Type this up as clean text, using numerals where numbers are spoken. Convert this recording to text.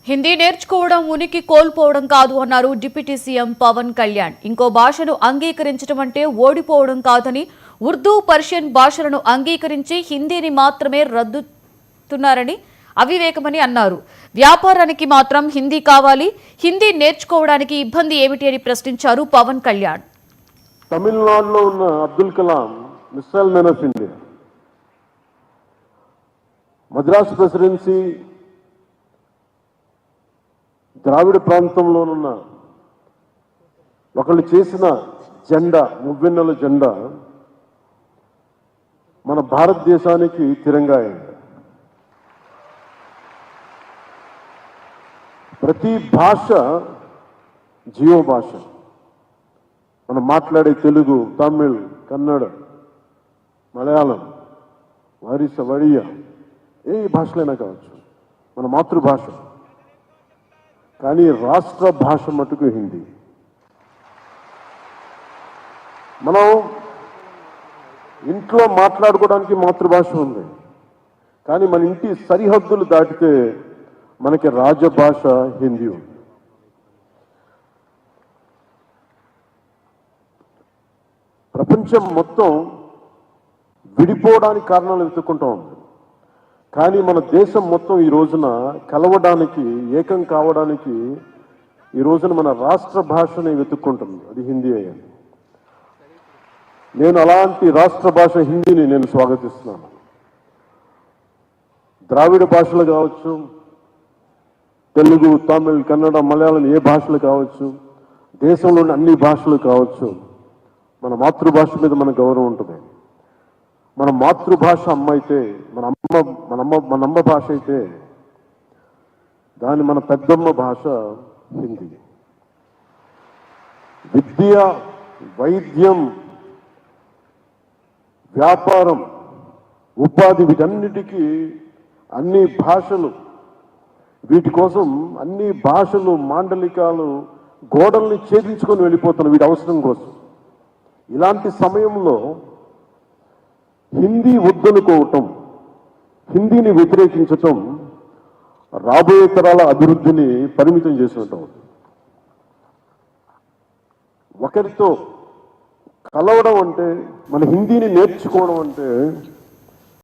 హిందీ నేర్చుకోవడం ఉనికి కోల్పోవడం కాదు అన్నారు డిప్యూటీ సీఎం పవన్ కళ్యాణ్. ఇంకో భాషను అంగీకరించడం అంటే ఓడిపోవడం కాదని, ఉర్దూ, పర్షియన్ భాషలను అంగీకరించి హిందీని మాత్రమే రద్దుతున్నారని అవివేకమని అన్నారు. వ్యాపారానికి మాత్రం హిందీ కావాలి, హిందీ నేర్చుకోవడానికి ఇబ్బంది ఏమిటి అని ప్రశ్నించారు పవన్ కళ్యాణ్. తమిళనాడులో ఉన్న Abdul Kalam missile man of India, Madras presidency Dravida ప్రాంతంలోనున్న ఒకళ్ళు చేసిన జెండా, మువ్వెన్నెల జెండా మన భారతదేశానికి తిరంగా అయింది. ప్రతి భాష జీవ భాష. మనం మాట్లాడే తెలుగు, తమిళ్, కన్నడ, మలయాళం, వారిస, వడియా, ఏ భాషలైనా కావచ్చు, మన మాతృభాష. కానీ రాష్ట్ర భాష మటుకు హిందీ. మనం ఇంట్లో మాట్లాడుకోవడానికి మాతృభాష ఉంది, కానీ మన ఇంటి సరిహద్దులు దాటితే మనకి రాజభాష హిందీ ఉంది. ప్రపంచం మొత్తం విడిపోవడానికి కారణాలు వెతుక్కుంటూ ఉంది, కానీ మన దేశం మొత్తం ఈ రోజున కలవడానికి, ఏకం కావడానికి ఈ రోజున మన రాష్ట్ర భాషని వెతుక్కుంటుంది, అది హిందీ అయ్యింది. నేను అలాంటి రాష్ట్ర భాష హిందీని నేను స్వాగతిస్తున్నాను. ద్రావిడ భాషలు కావచ్చు, తెలుగు, తమిళ్, కన్నడ, మలయాళం, ఏ భాషలు కావచ్చు, దేశంలోని అన్ని భాషలు కావచ్చు, మన మాతృభాష మీద మన గౌరవం ఉంటుంది. మన మాతృభాష అమ్మ అయితే, మన అమ్మ భాష అయితే దాని మన పెద్దమ్మ భాష హిందీ. విద్య, వైద్యం, వ్యాపారం, ఉపాధి, వీటన్నిటికీ అన్ని భాషలు, వీటి కోసం అన్ని భాషలు, మాండలికాలు, గోడల్ని ఛేదించుకొని వెళ్ళిపోతున్నాయి వీటి అవసరం కోసం. ఇలాంటి సమయంలో హిందీ వద్దనుకోవటం, హిందీని వ్యతిరేకించటం రాబోయే తరాల అభివృద్ధిని పరిమితం చేసినట్టు. ఒకరితో కలవడం అంటే, మన హిందీని నేర్చుకోవడం అంటే